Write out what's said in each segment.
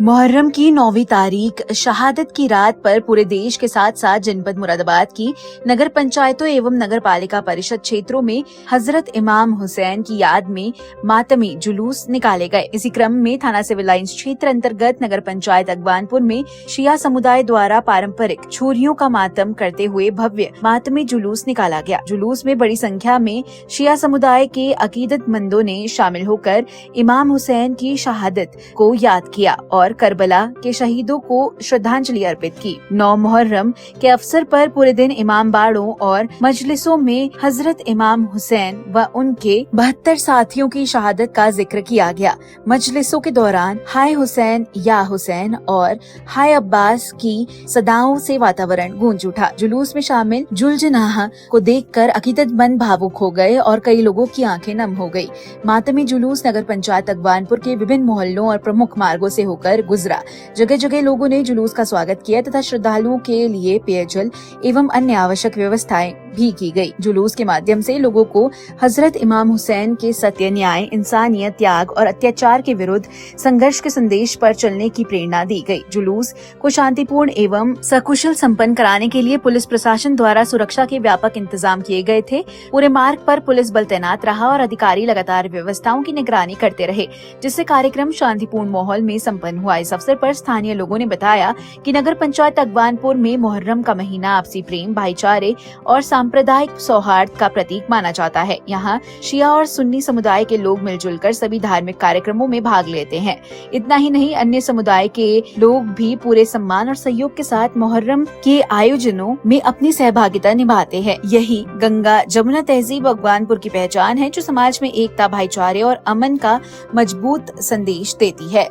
मुहर्रम की 9वीं तारीख शहादत की रात पर पूरे देश के साथ साथ जनपद मुरादाबाद की नगर पंचायतों एवं नगर पालिका परिषद क्षेत्रों में हजरत इमाम हुसैन की याद में मातमी जुलूस निकाले गए। इसी क्रम में थाना सिविल लाइंस क्षेत्र अंतर्गत नगर पंचायत अगवानपुर में शिया समुदाय द्वारा पारंपरिक छुरियों का मातम करते हुए भव्य मातमी जुलूस निकाला गया। जुलूस में बड़ी संख्या में शिया समुदाय के अकीदतमंदों ने शामिल होकर इमाम हुसैन की शहादत को याद किया और करबला के शहीदों को श्रद्धांजलि अर्पित की। 9 मुहर्रम के अवसर पर पूरे दिन इमाम बाड़ों और मजलिसों में हजरत इमाम हुसैन व उनके 72 साथियों की शहादत का जिक्र किया गया। मजलिसों के दौरान हाय हुसैन या हुसैन और हाय अब्बास की सदाओं से वातावरण गूंज उठा। जुलूस में शामिल जुलजनाह को देखकर अकीदतमंद भावुक हो गए और कई लोगों की आंखें नम हो गई। मातमी जुलूस नगर पंचायत अगवानपुर के विभिन्न मोहल्लों और प्रमुख मार्गों से होकर गुजरा। जगह जगह लोगों ने जुलूस का स्वागत किया तथा श्रद्धालुओं के लिए पेयजल एवं अन्य आवश्यक व्यवस्थाएं भी की गई। जुलूस के माध्यम से लोगों को हजरत इमाम हुसैन के सत्य, न्याय, इंसानियत, त्याग और अत्याचार के विरुद्ध संघर्ष के संदेश पर चलने की प्रेरणा दी गई। जुलूस को शांतिपूर्ण एवं सकुशल संपन्न कराने के लिए पुलिस प्रशासन द्वारा सुरक्षा के व्यापक इंतजाम किए गए थे। पूरे मार्ग पर पुलिस बल तैनात रहा और अधिकारी लगातार व्यवस्थाओं की निगरानी करते रहे, जिससे कार्यक्रम शांतिपूर्ण माहौल में संपन्न हुआ। इस अवसर पर स्थानीय लोगों ने बताया कि नगर पंचायत अगवानपुर में मुहर्रम का महीना आपसी प्रेम, भाईचारे और सांप्रदायिक सौहार्द का प्रतीक माना जाता है। यहाँ शिया और सुन्नी समुदाय के लोग मिलजुल कर सभी धार्मिक कार्यक्रमों में भाग लेते हैं। इतना ही नहीं, अन्य समुदाय के लोग भी पूरे सम्मान और सहयोग के साथ मुहर्रम के आयोजनों में अपनी सहभागिता निभाते हैं। यही गंगा जमुना तहजीब अगवानपुर की पहचान है, जो समाज में एकता, भाईचारे और अमन का मजबूत संदेश देती है।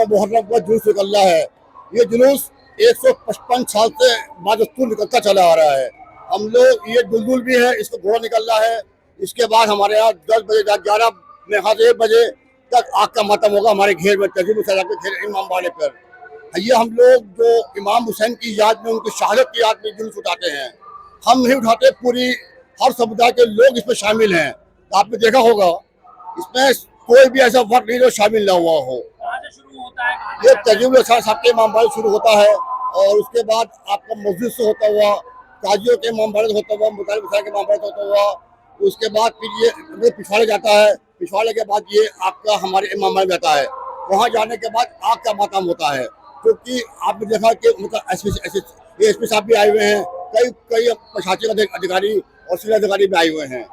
मुहर्रम का जुलूस निकल रहा है। ये जुलूस 155 साल से बादस्तूर निकलता चला आ रहा है। हम लोग ये दुलदुल भी है, इसको घोड़ा निकल रहा है। इसके बाद हमारे यहाँ 10 बजे 11 में 1 बजे तक आग का मातम होगा हमारे घेर में, तजीब के घेर इमाम बाड़े पर। ये हम लोग जो इमाम हुसैन की याद में, उनकी शहादत की याद में जुलूस उठाते हैं। हम नहीं उठाते, पूरी हर समुदाय के लोग इसमें शामिल हैं। तो आपने देखा होगा इसमें कोई भी ऐसा वर्ग नहीं जो शामिल ना हुआ हो। ये तजीब साहब के इमाम बाड़े शुरू होता है और उसके बाद आपका मस्जिद से होता हुआ, काजियों के इमाम बाड़े होता हुआ, मुतालिब के इमाम बाड़े होता हुआ, उसके बाद फिर ये पिछवाड़े जाता है। पिछवाड़े के बाद ये आपका हमारे इमाम बाड़े जाता है। वहाँ जाने के बाद आग का मातम होता है, क्योंकि आपने देखा कि मतलब एसपी साहब भी आए हुए हैं, कई प्रशासनिक अधिकारी और सिविल अधिकारी भी आए हुए हैं।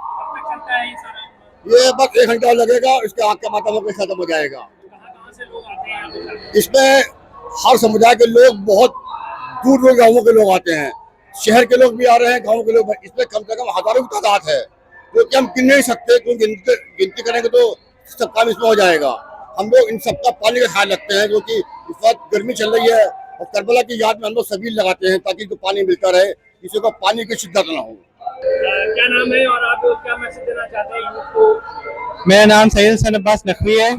ये बस 1 घंटा लगेगा, इसके आग का मातम होकर खत्म हो जाएगा। इसमें हर समुदाय के लोग, बहुत दूर दूर गाँवों के लोग आते हैं, शहर के लोग भी आ रहे हैं, गाँव के लोग। इसमें कम से कम हजारों की तादाद है, क्योंकि हम गिन नहीं सकते, क्योंकि गिनती करेंगे तो सब काम इसमें हो जाएगा। हम लोग इन सबका पानी का ख्याल रखते हैं, क्योंकि इस वक्त गर्मी चल रही है और करबला की याद में हम लोग सभी लगाते हैं ताकि जो पानी मिलता रहे, किसी को पानी की शिद्दत ना हो। क्या नाम है और आप क्या मैसेज देना चाहते हैं यूथ को? मेरा नाम सैयद हसन अब्बास नकवी है।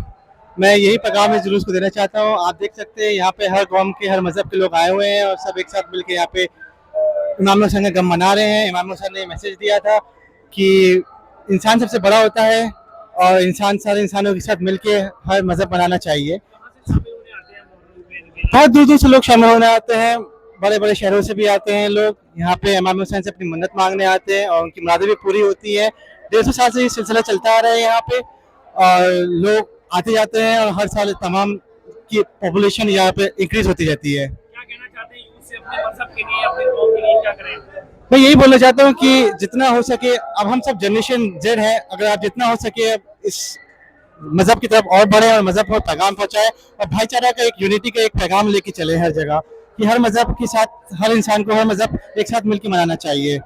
मैं यही पैगाम इस जुलूस को देना चाहता हूँ। आप देख सकते हैं यहाँ पे हर कौम के, हर मजहब के लोग आए हुए हैं और सब एक साथ मिलकर यहाँ पे इमाम हुसैन का गम मना रहे हैं। इमाम हुसैन ने मैसेज दिया था कि इंसान सबसे बड़ा होता है और इंसान सारे इंसानों के साथ मिलके हर मजहब बनाना चाहिए। बहुत दूर दूर से लोग शामिल होने आते हैं, बड़े बड़े शहरों से भी आते हैं लोग यहाँ पे इमाम हुसैन से अपनी मन्नत मांगने आते हैं और उनकी मुरादें भी पूरी होती है। 150 साल से ये सिलसिला चलता आ रहा है यहाँ पे और लोग आते जाते हैं और हर साल तमाम की पॉपुलेशन यहाँ पे इंक्रीज होती रहती है। क्या कहना चाहते हैं यूथ से अपने मजहब के लिए, अपने कौम के लिए क्या करें? मैं यही बोलना चाहता हूँ कि जितना हो सके, अब हम सब जनरेशन जेड है, अगर आप जितना हो सके इस मजहब की तरफ और बढ़े और मजहब को पैगाम पहुंचाए और भाईचारा का, एक यूनिटी का एक पैगाम लेके चले हर जगह, कि हर मजहब के साथ, हर इंसान को हर मजहब एक साथ मिलकर मनाना चाहिए।